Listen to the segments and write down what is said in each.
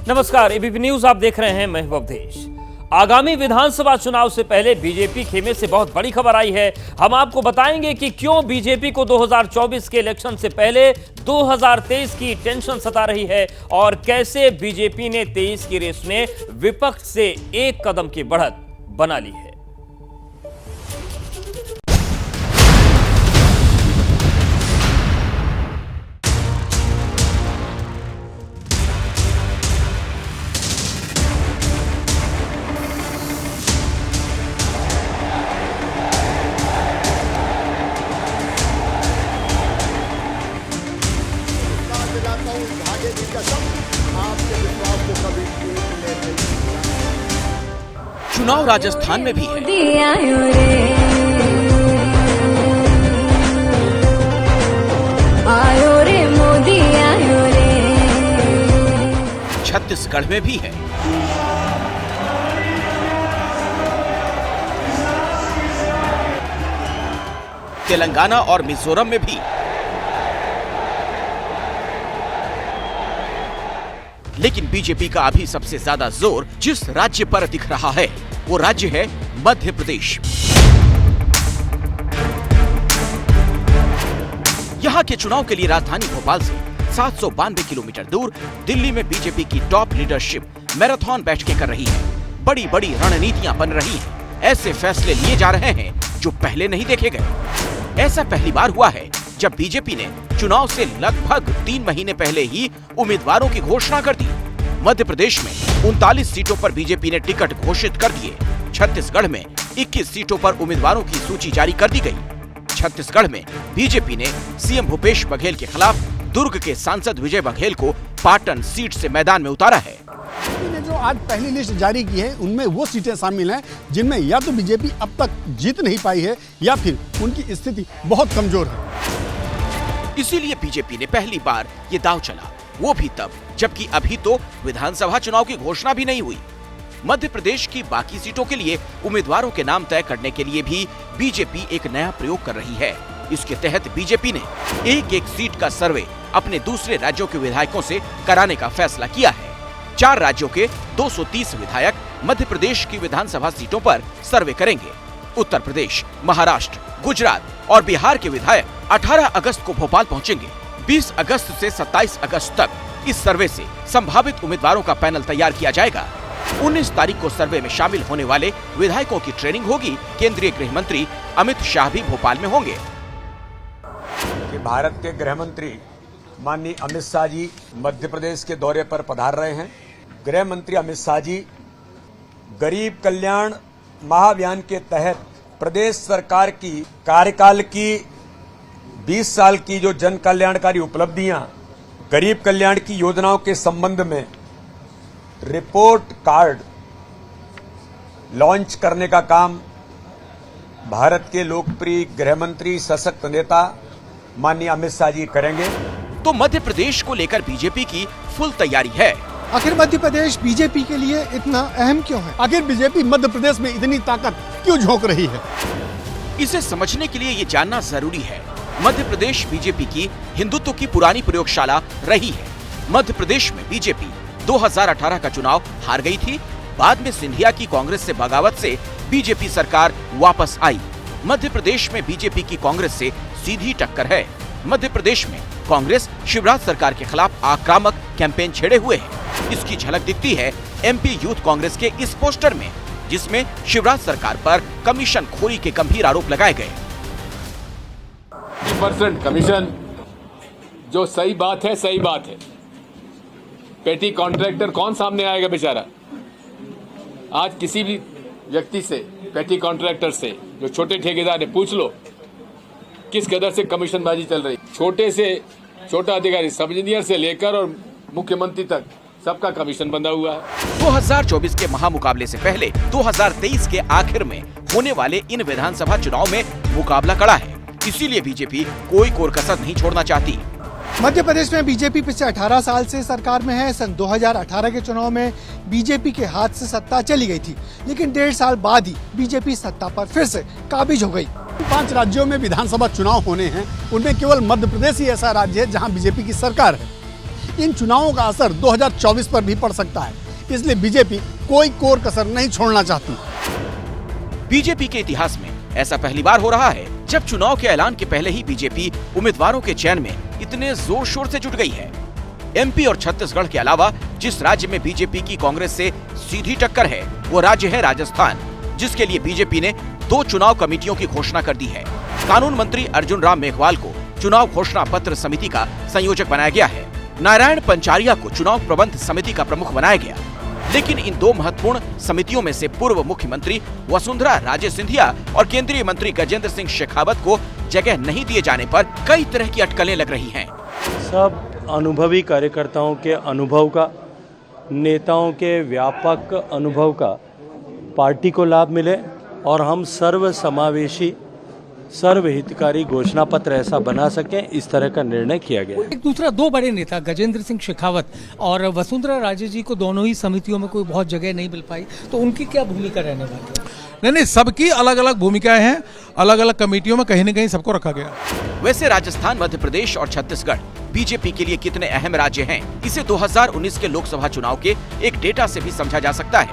नमस्कार, ABP news आप देख रहे हैं। मैं हूं अवधेश। आगामी विधानसभा चुनाव से पहले बीजेपी खेमे से बहुत बड़ी खबर आई है। हम आपको बताएंगे कि क्यों बीजेपी को 2024 के इलेक्शन से पहले 2023 की टेंशन सता रही है और कैसे बीजेपी ने 23 की रेस में विपक्ष से एक कदम की बढ़त बना ली है। चुनाव राजस्थान में भी है। आयो रे मोदी आयो रे। छत्तीसगढ़ में भी है। तेलंगाना और मिजोरम में भी। लेकिन बीजेपी का अभी सबसे ज्यादा जोर जिस राज्य पर दिख रहा है वो राज्य है मध्य प्रदेश। यहां के चुनाव के लिए राजधानी भोपाल से 792 किलोमीटर दूर दिल्ली में बीजेपी की टॉप लीडरशिप मैराथन बैठकें कर रही है। बड़ी बड़ी रणनीतियां बन रही हैं। ऐसे फैसले लिए जा रहे हैं जो पहले नहीं देखे गए। ऐसा पहली बार हुआ है जब बीजेपी ने चुनाव से लगभग 3 महीने पहले ही उम्मीदवारों की घोषणा कर दी। मध्य प्रदेश में 39 सीटों पर बीजेपी ने टिकट घोषित कर दिए। छत्तीसगढ़ में 21 सीटों पर उम्मीदवारों की सूची जारी कर दी गई। छत्तीसगढ़ में बीजेपी ने सीएम भूपेश बघेल के खिलाफ दुर्ग के सांसद विजय बघेल को पाटन सीट से मैदान में उतारा है। ने जो आज पहली लिस्ट जारी की है उनमें वो सीटें शामिल हैं जिनमें या तो बीजेपी अब तक जीत नहीं पाई है या फिर उनकी स्थिति बहुत कमजोर है। इसीलिए बीजेपी ने पहली बार ये दांव चला, वो भी तब जबकि अभी तो विधानसभा चुनाव की घोषणा भी नहीं हुई। मध्य प्रदेश की बाकी सीटों के लिए उम्मीदवारों के नाम तय करने के लिए भी बीजेपी एक नया प्रयोग कर रही है। इसके तहत बीजेपी ने एक एक सीट का सर्वे अपने दूसरे राज्यों के विधायकों से कराने का फैसला किया है। 4 राज्यों के 230 विधायक मध्य प्रदेश की विधानसभा सीटों पर सर्वे करेंगे। उत्तर प्रदेश, महाराष्ट्र, गुजरात और बिहार के विधायक 18 अगस्त को भोपाल पहुंचेंगे। 20 अगस्त से 27 अगस्त तक इस सर्वे से संभावित उम्मीदवारों का पैनल तैयार किया जाएगा। 19 तारीख को सर्वे में शामिल होने वाले विधायकों की ट्रेनिंग होगी। केंद्रीय गृह मंत्री अमित शाह भी भोपाल में होंगे। कि भारत के गृह मंत्री माननीय अमित शाह जी मध्य प्रदेश के दौरे पर पधार रहे हैं। गृह मंत्री अमित शाह जी गरीब कल्याण महाअभियान के तहत प्रदेश सरकार की कार्यकाल की 20 साल की जो जन कल्याणकारी उपलब्धियां, गरीब कल्याण की योजनाओं के संबंध में रिपोर्ट कार्ड लॉन्च करने का काम भारत के लोकप्रिय गृह मंत्री सशक्त नेता माननीय अमित शाह जी करेंगे। तो मध्य प्रदेश को लेकर बीजेपी की फुल तैयारी है। आखिर मध्य प्रदेश बीजेपी के लिए इतना अहम क्यों है? आखिर बीजेपी मध्य प्रदेश में इतनी ताकत क्यों झोंक रही है? इसे समझने के लिए ये जानना जरूरी है। मध्य प्रदेश बीजेपी की हिंदुत्व की पुरानी प्रयोगशाला रही है। मध्य प्रदेश में बीजेपी 2018 का चुनाव हार गई थी। बाद में सिंधिया की कांग्रेस से बगावत से बीजेपी सरकार वापस आई। मध्य प्रदेश में बीजेपी की कांग्रेस से सीधी टक्कर है। मध्य प्रदेश में कांग्रेस शिवराज सरकार के खिलाफ आक्रामक कैंपेन छेड़े हुए है। इसकी झलक दिखती है एमपी यूथ कांग्रेस के इस पोस्टर में, जिसमें शिवराज सरकार पर कमीशन खोरी के गंभीर आरोप लगाए गए। 30% कमीशन, जो सही बात है, सही बात है। पेटी कॉन्ट्रैक्टर कौन सामने आएगा बेचारा? आज किसी भी व्यक्ति से, पेटी कॉन्ट्रैक्टर से, जो छोटे ठेकेदार है, पूछ लो किस कदर से कमीशनबाजी चल रही। छोटे से छोटा अधिकारी, सब इंजीनियर से लेकर और मुख्यमंत्री तक सबका कमीशन बंधा हुआ है। 2024 के महामुकाबले से पहले 2023 के आखिर में होने वाले इन विधानसभा चुनाव में मुकाबला कड़ा है। इसीलिए बीजेपी कोई कोर कसर नहीं छोड़ना चाहती। मध्य प्रदेश में बीजेपी पिछले 18 साल से सरकार में है। सन 2018 के चुनाव में बीजेपी के हाथ से सत्ता चली गई थी, लेकिन 1.5 साल बाद ही बीजेपी सत्ता पर फिर से काबिज हो गई। 5 राज्यों में विधानसभा चुनाव होने हैं, उनमें केवल मध्य प्रदेश ही ऐसा राज्य है जहां बीजेपी की सरकार है। इन चुनावों का असर 2024 पर भी पड़ सकता है। इसलिए बीजेपी कोई कोर कसर नहीं छोड़ना चाहती। बीजेपी के इतिहास में ऐसा पहली बार हो रहा है जब चुनाव के ऐलान के पहले ही बीजेपी उम्मीदवारों के चयन में इतने जोर शोर से जुट गई है। एमपी और छत्तीसगढ़ के अलावा जिस राज्य में बीजेपी की कांग्रेस से सीधी टक्कर है वो राज्य है राजस्थान, जिसके लिए बीजेपी ने 2 चुनाव कमेटियों की घोषणा कर दी है। कानून मंत्री अर्जुन राम मेघवाल को चुनाव घोषणा पत्र समिति का संयोजक बनाया गया है। नारायण पंचारिया को चुनाव प्रबंध समिति का प्रमुख बनाया गया। लेकिन इन 2 महत्वपूर्ण समितियों में से पूर्व मुख्यमंत्री वसुंधरा राजे सिंधिया और केंद्रीय मंत्री गजेंद्र सिंह शेखावत को जगह नहीं दिए जाने पर कई तरह की अटकलें लग रही हैं। सब अनुभवी कार्यकर्ताओं के अनुभव का, नेताओं के व्यापक अनुभव का पार्टी को लाभ मिले और हम सर्व समावेशी सर्वहितकारी घोषणा पत्र ऐसा बना सकें, इस तरह का निर्णय किया गया। एक दूसरा 2 बड़े नेता गजेंद्र सिंह शेखावत और वसुंधरा राजे जी को दोनों ही समितियों में कोई बहुत जगह नहीं मिल पाई, तो उनकी क्या भूमिका रहने वाली है? नहीं, सबकी अलग अलग भूमिकाएं हैं, अलग अलग कमेटियों में कहीं न कहीं सबको रखा गया। वैसे राजस्थान, मध्य प्रदेश और छत्तीसगढ़ बीजेपी के लिए कितने अहम राज्य हैं, इसे 2019 के लोकसभा चुनाव के एक डेटा से भी समझा जा सकता है।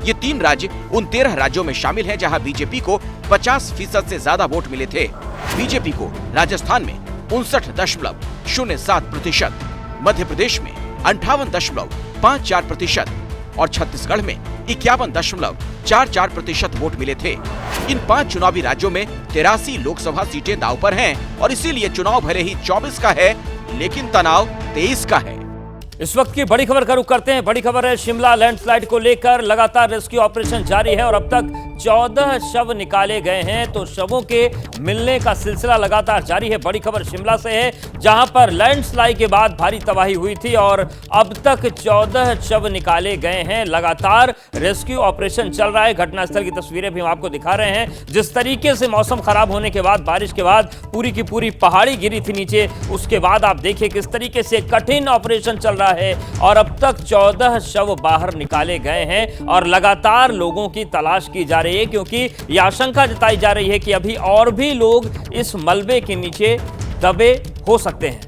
ये 3 राज्य उन 13 राज्यों में शामिल हैं जहां बीजेपी को 50% से ज्यादा वोट मिले थे। बीजेपी को राजस्थान में 59.07%, मध्य प्रदेश में 58.54% और छत्तीसगढ़ में 51.44% वोट मिले थे। इन 5 चुनावी राज्यों में 83 लोकसभा सीटें दांव पर हैं और इसीलिए चुनाव भले ही 24 का है, लेकिन तनाव 23 का है। इस वक्त की बड़ी खबर का रुख करते हैं। बड़ी खबर है शिमला लैंडस्लाइड को लेकर लगातार रेस्क्यू ऑपरेशन जारी है और अब तक 14 शव निकाले गए हैं, तो शवों के मिलने का सिलसिला लगातार जारी है। बड़ी खबर शिमला से है, जहां पर लैंडस्लाइड के बाद भारी तबाही हुई थी और अब तक 14 शव निकाले गए हैं। लगातार रेस्क्यू ऑपरेशन चल रहा है। घटनास्थल की तस्वीरें भी हम आपको दिखा रहे हैं। जिस तरीके से मौसम खराब होने के बाद, बारिश के बाद पूरी की पूरी पहाड़ी गिरी थी नीचे, उसके बाद आप देखिए किस तरीके से कठिन ऑपरेशन चल रहा है और अब तक 14 शव बाहर निकाले गए हैं और लगातार लोगों की तलाश की जा रही है, क्योंकि यह आशंका जताई जा रही है कि अभी और भी लोग इस मलबे के नीचे दबे हो सकते हैं।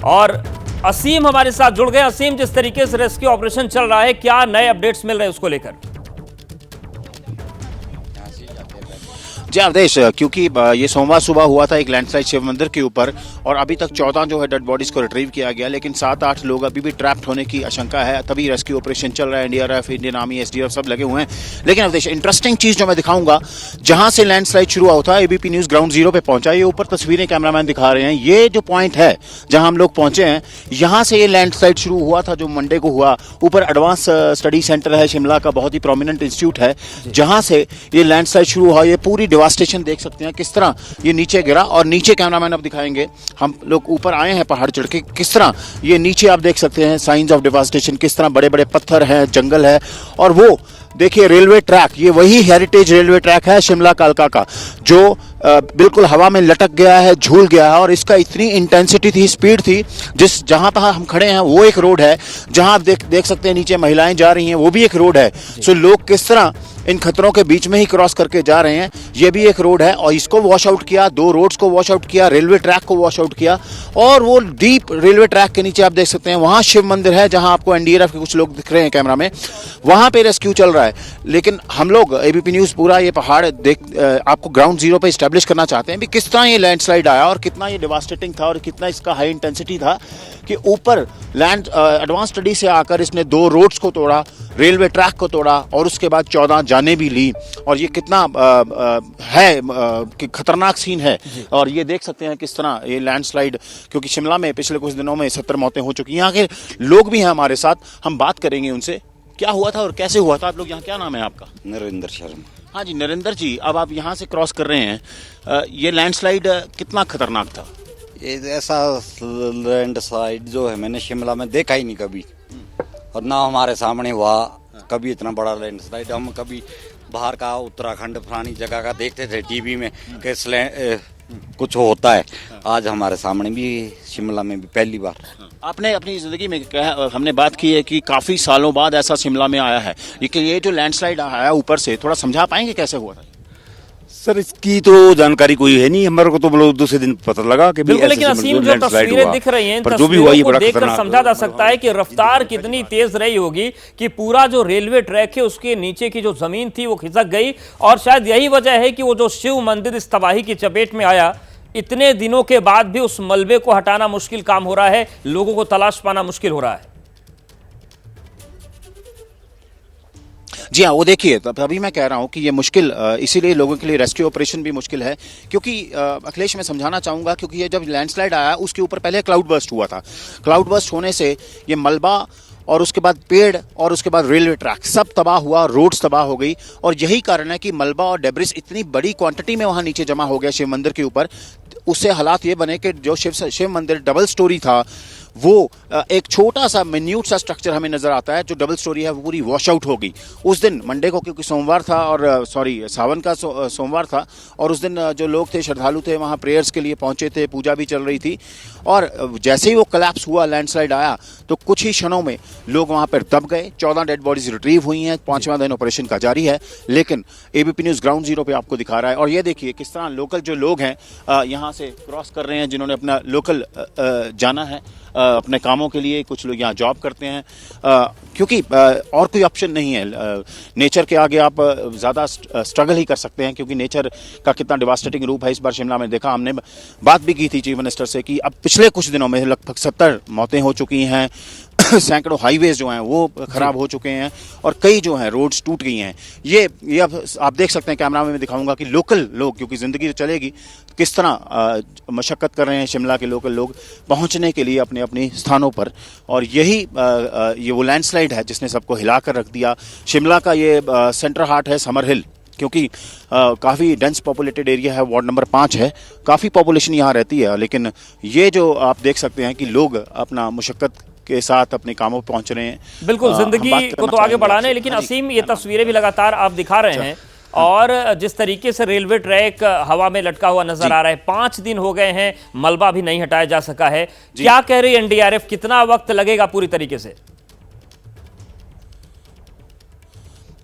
और असीम हमारे साथ जुड़ गए। असीम, जिस तरीके से रेस्क्यू ऑपरेशन चल रहा है, क्या नए अपडेट्स मिल रहे हैं उसको लेकर? जी अवधेश, क्योंकि ये सोमवार सुबह हुआ था एक लैंडस्लाइड शिव मंदिर के ऊपर और अभी तक 14 जो है डेड बॉडीज को रिट्रीव किया गया, लेकिन 7-8 लोग अभी भी ट्रैप्ड होने की आशंका है। तभी रेस्क्यू ऑपरेशन चल रहा है। एनडीआरएफ, इंडियन आर्मी, एसडीएफ सब लगे हुए हैं। लेकिन अवधेश, इंटरेस्टिंग चीज जो मैं दिखाऊंगा, जहां से लैंडस्लाइड शुरू हुआ था, एबीपी न्यूज ग्राउंड जीरो पे पहुंचा। ये ऊपर तस्वीरें कैमरामैन दिखा रहे हैं। ये जो पॉइंट है जहां हम लोग पहुंचे हैं, यहां से ये लैंडस्लाइड शुरू हुआ था जो मंडे को हुआ। ऊपर एडवांस स्टडी सेंटर है शिमला का, बहुत ही प्रोमिनेंट इंस्टीट्यूट है, जहां से ये लैंडस्लाइड शुरू हुआ। ये पूरी डिवास्टेशन देख सकते हैं किस तरह ये नीचे गिरा और नीचे कैमरामैन अब दिखाएंगे। हम लोग ऊपर आए हैं पहाड़ चढ़ के, किस तरह ये नीचे आप देख सकते हैं साइंस ऑफ डिवास्टेशन, किस तरह बड़े बड़े पत्थर हैं, जंगल है। और वो देखिए रेलवे ट्रैक, ये वही हेरिटेज रेलवे ट्रैक है शिमला कालका का, जो बिल्कुल हवा में लटक गया है, झूल गया है। और इसका इतनी इंटेंसिटी थी, स्पीड थी, जहां पर हम खड़े हैं वो एक रोड है, जहां आप देख सकते हैं नीचे महिलाएं जा रही हैं, वो भी एक रोड है। सो लोग किस तरह इन खतरों के बीच में ही क्रॉस करके जा रहे हैं, ये भी एक रोड है। और इसको वॉश आउट किया, 2 रोड्स को वॉश आउट किया, रेलवे ट्रैक को वॉश आउट किया। और वो डीप रेलवे ट्रैक के नीचे आप देख सकते हैं, वहां शिव मंदिर है, जहां आपको एनडीआरएफ के कुछ लोग दिख रहे हैं कैमरा में, वहां पे रेस्क्यू चल रहा है। लेकिन हम लोग एबीपी न्यूज पूरा ये पहाड़ आपको ग्राउंड जीरो पे स्टैब्लिश करना चाहते हैं भी किस तरह ये लैंडस्लाइड आया और कितना ये डिवास्टेटिंग था और कितना इसका हाई इंटेंसिटी था कि ऊपर लैंड एडवांस स्टडी से आकर इसने 2 रोड्स को तोड़ा, रेलवे ट्रैक को तोड़ा और उसके बाद 14 जानें भी ली। और ये कितना कि खतरनाक सीन है। और ये देख सकते हैं किस तरह ये लैंडस्लाइड, क्योंकि शिमला में पिछले कुछ दिनों में 70 मौतें हो चुकी हैं। यहाँ के लोग भी हैं हमारे साथ, हम बात करेंगे उनसे, क्या हुआ था और कैसे हुआ था। आप लोग यहाँ, क्या नाम है आपका? नरेंद्र शर्मा। हाँ जी नरेंद्र जी, अब आप यहाँ से क्रॉस कर रहे हैं, ये लैंडस्लाइड कितना खतरनाक था? ये ऐसा लैंडस्लाइड जो है मैंने शिमला में देखा ही नहीं कभी, और ना हमारे सामने हुआ कभी इतना बड़ा लैंडस्लाइड। हम कभी बाहर का उत्तराखंड फलानी जगह का देखते थे टीवी में कि कुछ होता है, आज हमारे सामने भी शिमला में भी पहली बार। आपने अपनी जिंदगी में हमने बात की है कि काफी सालों बाद ऐसा शिमला में आया है, ये जो लैंडस्लाइड आया ऊपर से, थोड़ा समझा पाएंगे कैसे हुआ था? सर इसकी तो जानकारी कोई है नहीं, हमारे को तो मतलब दूसरे दिन पता लगा कि बिल्कुल, लेकिन असीम जो तस्वीरें दिख रही हैं, पर जो भी हुआ ये बड़ा देखकर खतरनाक समझा जा सकता है कि रफ्तार कितनी तेज रही होगी कि पूरा जो रेलवे ट्रैक है उसके नीचे की जो जमीन थी वो खिसक गई। और शायद यही वजह है कि वो जो शिव मंदिर इस तबाही की चपेट में आया, इतने दिनों के बाद भी उस मलबे को हटाना मुश्किल काम हो रहा है, लोगों को तलाश पाना मुश्किल हो रहा है। जी हाँ, वो देखिए अभी मैं कह रहा हूँ कि ये मुश्किल इसीलिए लोगों के लिए रेस्क्यू ऑपरेशन भी मुश्किल है, क्योंकि अखिलेश मैं समझाना चाहूँगा, क्योंकि ये जब लैंडस्लाइड आया उसके ऊपर पहले क्लाउड बर्स्ट हुआ था। क्लाउड बर्स्ट होने से ये मलबा और उसके बाद पेड़ और उसके बाद रेलवे ट्रैक सब तबाह हुआ, रोड्स तबाह हो गई। और यही कारण है कि मलबा और डेब्रिस इतनी बड़ी क्वांटिटी में वहाँ नीचे जमा हो गया शिव मंदिर के ऊपर। उससे हालात ये बने कि जो शिव मंदिर डबल स्टोरी था वो एक छोटा सा मिन्यूट सा स्ट्रक्चर हमें नजर आता है, जो डबल स्टोरी है वो पूरी वॉश आउट हो गई उस दिन मंडे को, क्योंकि सोमवार था और सावन का सोमवार था। और उस दिन जो लोग थे, श्रद्धालु थे, वहाँ प्रेयर्स के लिए पहुंचे थे, पूजा भी चल रही थी। और जैसे ही वो कोलैप्स हुआ, लैंडस्लाइड आया, तो कुछ ही क्षणों में लोग वहाँ पर दब गए। 14 डेड बॉडीज रिट्रीव हुई हैं, 5वां दिन ऑपरेशन का जारी है। लेकिन एबीपी न्यूज़ ग्राउंड जीरो पे आपको दिखा रहा है। और ये देखिए किस तरह लोकल जो लोग हैं यहाँ से क्रॉस कर रहे हैं, जिन्होंने अपना लोकल जाना है अपने कामों के लिए। कुछ लोग यहाँ जॉब करते हैं क्योंकि और कोई ऑप्शन नहीं है। नेचर के आगे आप ज़्यादा स्ट्रगल ही कर सकते हैं, क्योंकि नेचर का कितना डिवास्टेटिंग रूप है इस बार शिमला में देखा हमने। बात भी की थी चीफ मिनिस्टर से कि अब पिछले कुछ दिनों में लगभग 70 मौतें हो चुकी हैं, सैकड़ों हाईवेज जो हैं वो खराब हो चुके हैं और कई जो हैं रोड्स टूट गई हैं। ये अब आप देख सकते हैं, कैमरा में मैं दिखाऊंगा कि लोकल लोग, क्योंकि ज़िंदगी तो चलेगी, किस तरह मशक्क़त कर रहे हैं शिमला के लोकल लोग पहुंचने के लिए अपने अपने स्थानों पर। और यही ये वो लैंडस्लाइड है जिसने सबको हिला कर रख दिया। शिमला का ये सेंटर हार्ट है समर हिल, क्योंकि काफ़ी डेंस पॉपुलेटेड एरिया है, वार्ड नंबर 5 है, काफ़ी पॉपुलेशन यहाँ रहती है। लेकिन ये जो आप देख सकते हैं कि लोग अपना मुशक्क़त के साथ अपने कामों पर पहुंच रहे हैं। बिल्कुल, जिंदगी को तो आगे बढ़ाना है। लेकिन असीम, ये तस्वीरें भी लगातार आप दिखा रहे हैं और जिस तरीके से रेलवे ट्रैक हवा में लटका हुआ नजर आ रहा है, 5 दिन हो गए हैं, मलबा भी नहीं हटाया जा सका है। क्या कह रही है एनडीआरएफ, कितना वक्त लगेगा पूरी तरीके से?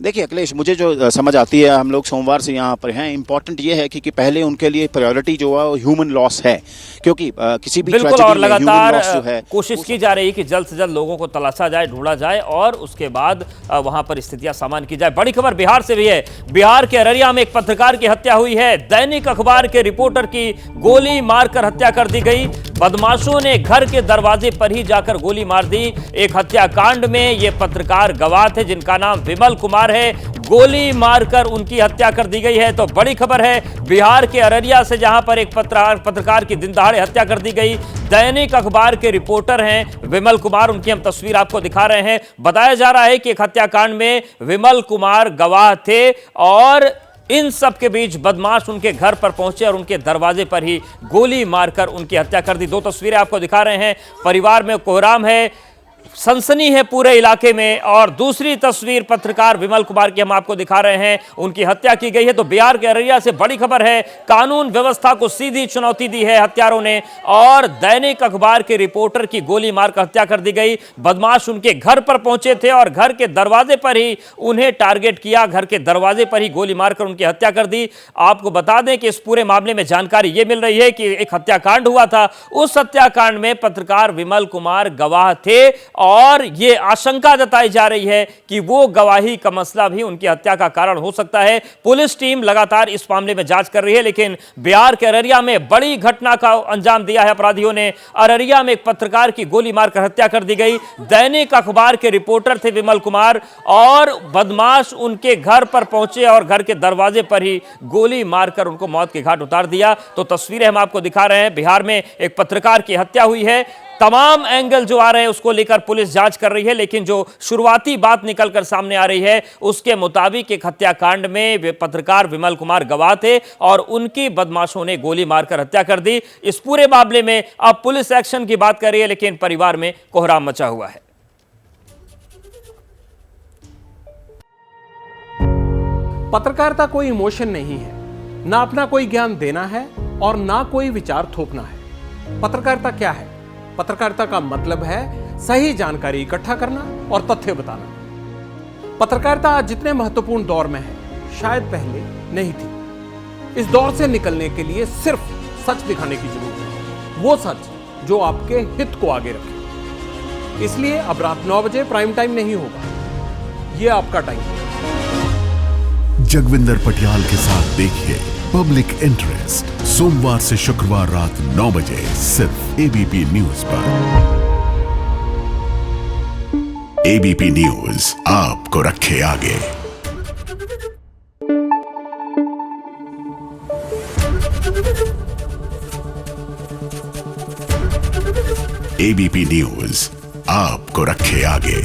देखिए अखिलेश, मुझे जो समझ आती है, हम लोग सोमवार से यहाँ पर हैं, इंपॉर्टेंट ये है कि पहले उनके लिए प्रायोरिटी जो है ह्यूमन लॉस है, क्योंकि किसी भी बिल्कुल, और लगातार कोशिश की जा रही है कि जल्द से जल्द लोगों को तलाशा जाए, ढूंढा जाए और उसके बाद वहां पर स्थितियां सामान्य की जाए। बड़ी खबर बिहार से भी है। बिहार के अररिया में एक पत्रकार की हत्या हुई है। दैनिक अखबार के रिपोर्टर की गोली मारकर हत्या कर दी गई। बदमाशों ने घर के दरवाजे पर ही जाकर गोली मार दी। एक हत्याकांड में ये पत्रकार गवाह थे जिनका नाम विमल कुमार है, गोली मारकर उनकी हत्या कर दी गई है। तो बड़ी खबर है बिहार के अररिया से, जहां पर एक पत्रकार की दिन दहाड़े हत्या कर दी गई। दैनिक अखबार के रिपोर्टर हैं विमल कुमार, उनकी हम तस्वीर आपको दिखा रहे हैं। बताया जा रहा है कि एक हत्याकांड में विमल कुमार गवाह थे और इन सब के बीच बदमाश उनके घर पर पहुंचे और उनके दरवाजे पर ही गोली मारकर उनकी हत्या कर दी। 2 तस्वीरें आपको दिखा रहे हैं। परिवार में कोहराम है, सनसनी है पूरे इलाके में। और दूसरी तस्वीर पत्रकार विमल कुमार की हम आपको दिखा रहे हैं, उनकी हत्या की गई है। तो बिहार के अररिया से बड़ी खबर है, कानून व्यवस्था को सीधी चुनौती दी है हत्यारों ने और दैनिक अखबार के रिपोर्टर की गोली मारकर हत्या कर दी गई। बदमाश उनके घर पर पहुंचे थे और घर के दरवाजे पर ही उन्हें टारगेट किया, घर के दरवाजे पर ही गोली मारकर उनकी हत्या कर दी। आपको बता दें कि इस पूरे मामले में जानकारी यह मिल रही है कि एक हत्याकांड हुआ था, उस हत्याकांड में पत्रकार विमल कुमार गवाह थे और ये आशंका जताई जा रही है कि वो गवाही का मसला भी उनकी हत्या का कारण हो सकता है। पुलिस टीम लगातार इस मामले में जांच कर रही है। लेकिन बिहार के अररिया में बड़ी घटना का अंजाम दिया है अपराधियों ने। अररिया में एक पत्रकार की गोली मारकर हत्या कर दी गई। दैनिक अखबार के रिपोर्टर थे विमल कुमार और बदमाश उनके घर पर पहुंचे और घर के दरवाजे पर ही गोली मारकर उनको मौत के घाट उतार दिया। तो तस्वीरें हम आपको दिखा रहे हैं। बिहार में एक पत्रकार की हत्या हुई है। तमाम एंगल जो आ रहे हैं उसको लेकर पुलिस जांच कर रही है, लेकिन जो शुरुआती बात निकलकर सामने आ रही है उसके मुताबिक एक हत्याकांड में वे पत्रकार विमल कुमार गवाह थे और उनकी बदमाशों ने गोली मारकर हत्या कर दी। इस पूरे मामले में अब पुलिस एक्शन की बात कर रही है, लेकिन परिवार में कोहराम मचा हुआ है। पत्रकारिता कोई इमोशन नहीं है, ना अपना कोई ज्ञान देना है और ना कोई विचार थोपना है। पत्रकारिता क्या है? पत्रकारिता का मतलब है सही जानकारी इकट्ठा करना और तथ्य बताना। पत्रकारिता आज जितने महत्वपूर्ण दौर में है, शायद पहले नहीं थी। इस दौर से निकलने के लिए सिर्फ सच दिखाने की जरूरत है, वो सच जो आपके हित को आगे रखे। इसलिए अब रात 9 बजे प्राइम टाइम नहीं होगा, ये आपका टाइम है। जगविंदर पटियाल के साथ देखिए पब्लिक इंटरेस्ट सोमवार से शुक्रवार रात 9 बजे सिर्फ एबीपी न्यूज पर। एबीपी न्यूज आपको रखे आगे। एबीपी न्यूज आपको रखे आगे।